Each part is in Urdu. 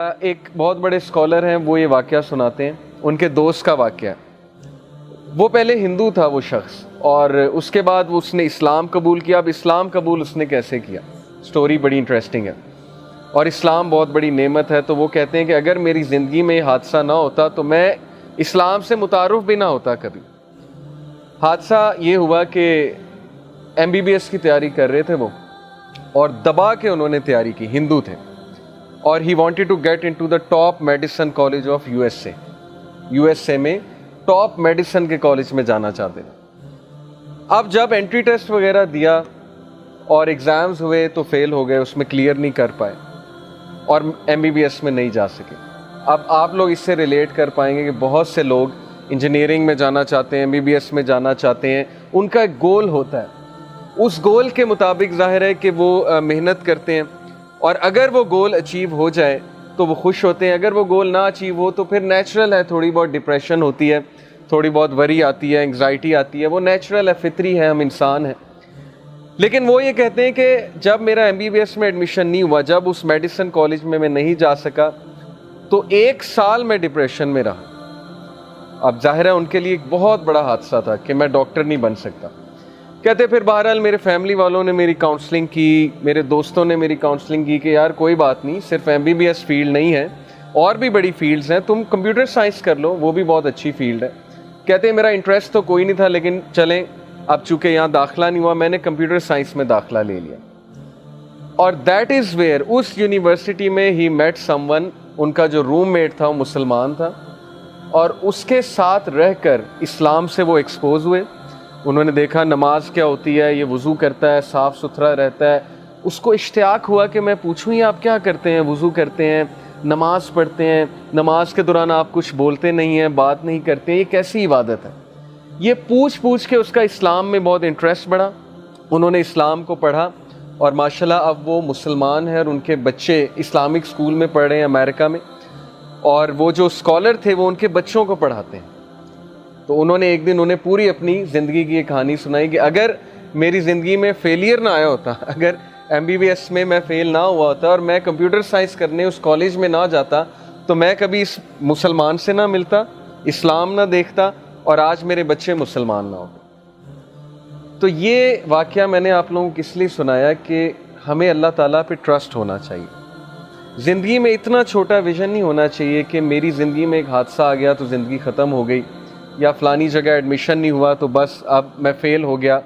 ایک بہت بڑے اسکالر ہیں، وہ یہ واقعہ سناتے ہیں، ان کے دوست کا واقعہ ہے۔ وہ پہلے ہندو تھا وہ شخص، اور اس کے بعد اس نے اسلام قبول کیا۔ اب اسلام قبول اس نے کیسے کیا؟ سٹوری بڑی انٹرسٹنگ ہے، اور اسلام بہت بڑی نعمت ہے۔ تو وہ کہتے ہیں کہ اگر میری زندگی میں یہ حادثہ نہ ہوتا تو میں اسلام سے متعارف بھی نہ ہوتا کبھی۔ حادثہ یہ ہوا کہ MBBS کی تیاری کر رہے تھے وہ، اور دبا کے انہوں نے تیاری کی، ہندو تھے، اور he wanted to get into the top medicine college of USA میں ٹاپ میڈیسن کے کالج میں جانا چاہتے ہیں۔ اب جب انٹری ٹیسٹ وغیرہ دیا اور ایگزامز ہوئے تو فیل ہو گئے، اس میں کلیئر نہیں کر پائے اور MBBS میں نہیں جا سکے۔ اب آپ لوگ اس سے ریلیٹ کر پائیں گے کہ بہت سے لوگ انجینئرنگ میں جانا چاہتے ہیں، MBBS میں جانا چاہتے ہیں، ان کا ایک گول ہوتا ہے، اس گول کے مطابق ظاہر ہے کہ وہ محنت کرتے ہیں، اور اگر وہ گول اچیو ہو جائے تو وہ خوش ہوتے ہیں، اگر وہ گول نہ اچیو ہو تو پھر نیچرل ہے، تھوڑی بہت ڈپریشن ہوتی ہے، تھوڑی بہت وری آتی ہے، انگزائٹی آتی ہے، وہ نیچرل ہے، فطری ہے، ہم انسان ہیں۔ لیکن وہ یہ کہتے ہیں کہ جب میرا MBBS میں ایڈمیشن نہیں ہوا، جب اس میڈیسن کالج میں نہیں جا سکا، تو 1 سال میں ڈپریشن میں رہا۔ اب ظاہر ہے ان کے لیے ایک بہت بڑا حادثہ تھا کہ میں ڈاکٹر نہیں بن سکتا۔ کہتے پھر بہرحال میرے فیملی والوں نے میری کاؤنسلنگ کی، میرے دوستوں نے میری کاؤنسلنگ کی کہ یار کوئی بات نہیں، صرف MBBS فیلڈ نہیں ہے، اور بھی بڑی فیلڈز ہیں، تم کمپیوٹر سائنس کر لو، وہ بھی بہت اچھی فیلڈ ہے۔ کہتے ہیں میرا انٹرسٹ تو کوئی نہیں تھا، لیکن چلیں اب چونکہ یہاں داخلہ نہیں ہوا، میں نے کمپیوٹر سائنس میں داخلہ لے لیا، اور دیٹ از ویئر، اس یونیورسٹی میں ہی میٹ سم ون، ان کا جو روم میٹ تھا وہ مسلمان تھا، اور اس کے ساتھ رہ کر اسلام سے وہ ایکسپوز ہوئے۔ انہوں نے دیکھا نماز کیا ہوتی ہے، یہ وضو کرتا ہے، صاف ستھرا رہتا ہے۔ اس کو اشتیاق ہوا کہ میں پوچھوں یہ آپ کیا کرتے ہیں، وضو کرتے ہیں، نماز پڑھتے ہیں، نماز کے دوران آپ کچھ بولتے نہیں ہیں، بات نہیں کرتے ہیں، یہ کیسی عبادت ہے؟ یہ پوچھ کے اس کا اسلام میں بہت انٹرسٹ بڑھا۔ انہوں نے اسلام کو پڑھا، اور ماشاءاللہ اب وہ مسلمان ہیں، اور ان کے بچے اسلامک اسکول میں پڑھ رہے ہیں امریکہ میں، اور وہ جو اسکالر تھے وہ ان کے بچوں کو پڑھاتے ہیں۔ تو انہوں نے ایک دن انہیں پوری اپنی زندگی کی ایک کہانی سنائی کہ اگر میری زندگی میں فیلئر نہ آیا ہوتا، اگر MBBS میں فیل نہ ہوا ہوتا اور میں کمپیوٹر سائنس کرنے اس کالج میں نہ جاتا، تو میں کبھی اس مسلمان سے نہ ملتا، اسلام نہ دیکھتا، اور آج میرے بچے مسلمان نہ ہوتے۔ تو یہ واقعہ میں نے آپ لوگوں کو اس لیے سنایا کہ ہمیں اللہ تعالیٰ پہ ٹرسٹ ہونا چاہیے۔ زندگی میں اتنا چھوٹا ویژن نہیں ہونا چاہیے کہ میری زندگی میں ایک حادثہ آ گیا تو زندگی ختم ہو گئی، یا فلانی جگہ ایڈمیشن نہیں ہوا تو بس اب میں فیل ہو گیا۔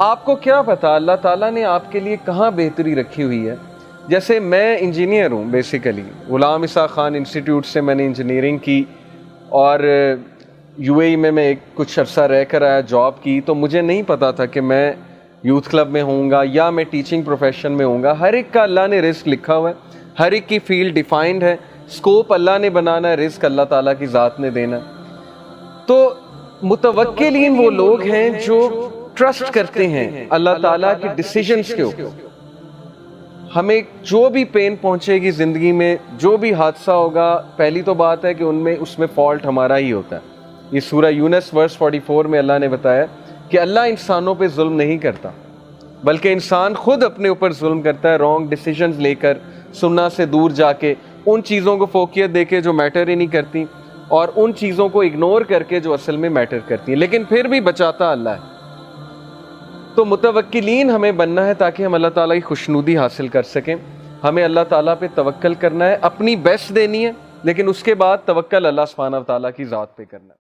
آپ کو کیا پتا اللہ تعالیٰ نے آپ کے لیے کہاں بہتری رکھی ہوئی ہے۔ جیسے میں انجینئر ہوں، بیسیکلی غلام اسحاق خان انسٹیٹیوٹ سے میں نے انجینئرنگ کی، اور UAE میں کچھ عرصہ رہ کر آیا، جاب کی، تو مجھے نہیں پتا تھا کہ میں یوتھ کلب میں ہوں گا یا میں ٹیچنگ پروفیشن میں ہوں گا۔ ہر ایک کا اللہ نے رزق لکھا ہوا ہے، ہر ایک کی فیلڈ ڈیفائنڈ ہے، اسکوپ اللہ نے بنانا ہے، رزق اللہ تعالیٰ کی ذات نے دینا ہے۔ تو متوکلین وہ لوگ ہیں جو ٹرسٹ کرتے ہیں اللہ تعالیٰ کے ڈیسیجنز کے اوپر۔ ہمیں جو بھی پین پہنچے گی زندگی میں، جو بھی حادثہ ہوگا، پہلی تو بات ہے کہ اس میں فالٹ ہمارا ہی ہوتا ہے۔ یہ سورہ یونس ورس 44 میں اللہ نے بتایا کہ اللہ انسانوں پہ ظلم نہیں کرتا، بلکہ انسان خود اپنے اوپر ظلم کرتا ہے، رانگ ڈیسیجنز لے کر، سننا سے دور جا کے، ان چیزوں کو فوقیت دے کے جو میٹر ہی نہیں کرتی، اور ان چیزوں کو اگنور کر کے جو اصل میں میٹر کرتی ہیں، لیکن پھر بھی بچاتا اللہ ہے۔ تو متوکلین ہمیں بننا ہے تاکہ ہم اللہ تعالیٰ کی خوشنودی حاصل کر سکیں۔ ہمیں اللہ تعالیٰ پہ توکل کرنا ہے، اپنی بیسٹ دینی ہے، لیکن اس کے بعد توکل اللہ سبحانہ و تعالیٰ کی ذات پہ کرنا ہے۔